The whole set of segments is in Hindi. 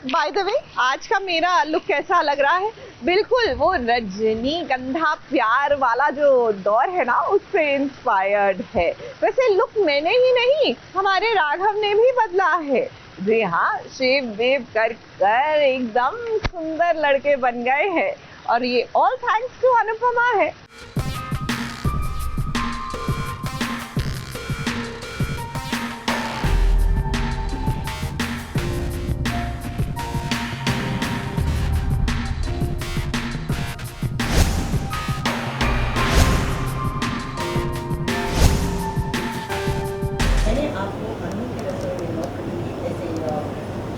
बाय द वे, आज का मेरा लुक कैसा लग रहा है? बिल्कुल वो रजनीगंधा प्यार वाला जो दौर है ना, उससे इंस्पायर्ड है। वैसे लुक मैंने ही नहीं, हमारे राघव ने भी बदला है। जी हाँ, शेव वेव कर कर एकदम सुंदर लड़के बन गए हैं, और ये ऑल थैंक्स टू अनुपमा है।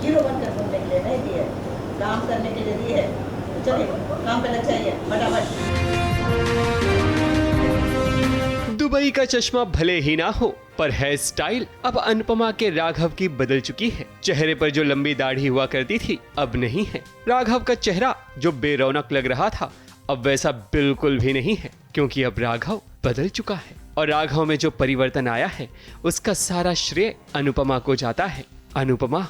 हीरो बनकर घूमने के लिए नहीं दी है, काम करने के लिए दी है। तो चलिए काम पे लग जाइए फटाफट। दुबई का चश्मा भले ही ना हो, पर हेयर स्टाइल अब अनुपमा के राघव की बदल चुकी है। चेहरे पर जो लंबी दाढ़ी हुआ करती थी अब नहीं है। राघव का चेहरा जो बेरौनक लग रहा था अब वैसा बिल्कुल भी नहीं है, क्योंकि अब राघव बदल चुका है। और राघव में जो परिवर्तन आया है उसका सारा श्रेय अनुपमा को जाता है। अनुपमा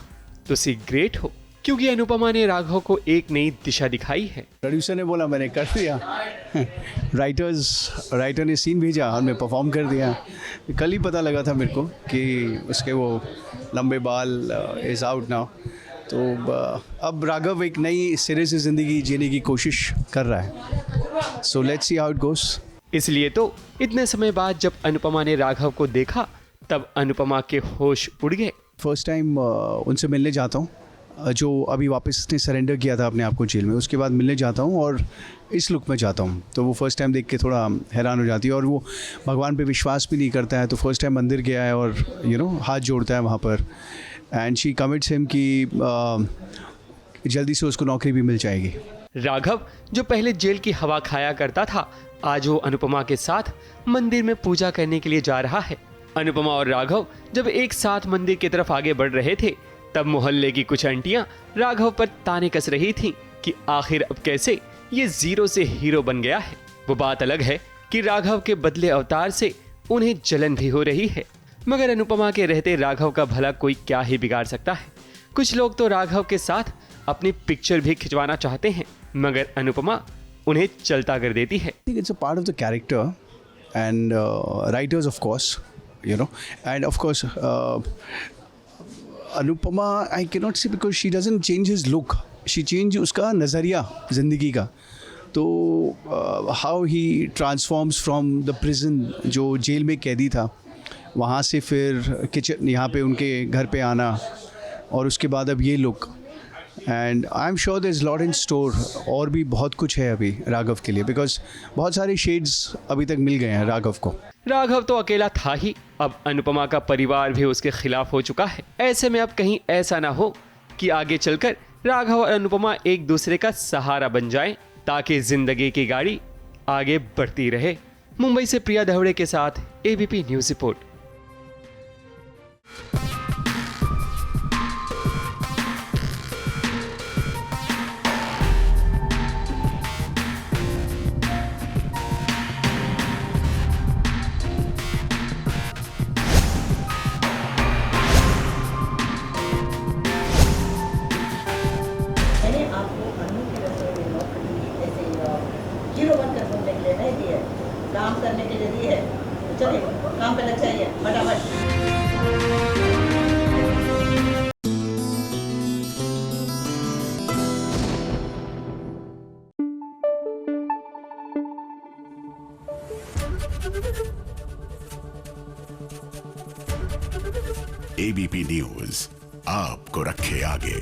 तुसी ग्रेट हो, क्योंकि अनुपमा ने राघव को एक नई दिशा दिखाई है। प्रोड्यूसर ने बोला, मैंने कर दिया। राइटर ने सीन भेजा और मैं परफॉर्म कर दिया। कल ही पता लगा था मेरे को कि उसके वो लंबे बाल इज़ आउट नाउ। तो अब राघव एक नई सिरे से ज़िंदगी जीने की कोशिश कर रहा है। So let's see how it goes. इसलिए तो इतने समय बाद जब अनुपमा ने राघव को देखा तब अनुपमा के होश उड़ गए। फर्स्ट टाइम उनसे मिलने जाता हूँ, जो अभी वापस उसने सरेंडर किया था अपने आप को जेल में। उसके बाद मिलने जाता हूँ और इस लुक में जाता हूँ, तो वो फर्स्ट टाइम देख के थोड़ा हैरान हो जाती है। और वो भगवान पे विश्वास भी नहीं करता है, तो फर्स्ट टाइम मंदिर गया है और हाथ जोड़ता है वहाँ पर। एंड शी कमिट्स हिम कि जल्दी से उसको नौकरी भी मिल जाएगी। राघव जो पहले जेल की हवा खाया करता था, आज वो अनुपमा के साथ मंदिर में पूजा करने के लिए जा रहा है। अनुपमा और राघव जब एक साथ मंदिर की तरफ आगे बढ़ रहे थे, तब मोहल्ले की कुछ आंटियां राघव पर ताने कस रही थीं कि आखिर अब कैसे ये जीरो से हीरो बन गया है। वो बात अलग है कि राघव के बदले अवतार से उन्हें जलन भी हो रही है, मगर अनुपमा के रहते राघव का भला कोई क्या ही बिगाड़ सकता है। कुछ लोग तो राघव के साथ अपनी पिक्चर भी खिंचवाना चाहते हैं, मगर अनुपमा उन्हें चलता कर देती है। It's a part of the character and writers of course, and of course Anupama I cannot say because she doesn't change his look, she change उसका नज़रिया ज़िंदगी का। तो how he transforms from the prison, जो जेल में कैदी था, वहाँ से फिर किचन यहाँ पे उनके घर पे आना, और उसके बाद अब ये look. And I am sure there is lot in store, और भी बहुत कुछ है अभी राघव के लिए, बिकॉज बहुत सारे शेड्स अभी तक मिल गए हैं राघव को। राघव तो अकेला था ही, अब अनुपमा का परिवार भी उसके खिलाफ हो चुका है। ऐसे में अब कहीं ऐसा ना हो कि आगे चलकर राघव और अनुपमा एक दूसरे का सहारा बन जाएं, ताकि जिंदगी की गाड़ी आगे बढ़ती रहे। मुंबई से प्रिया दहड़े के साथ एबीपी न्यूज़ रिपोर्ट। हीरो बनकर घूमने के लिए नहीं दी है, काम करने के लिए दी है। तो चलिए काम पे लग जाइए फटाफट। एबीपी न्यूज आपको रखे आगे।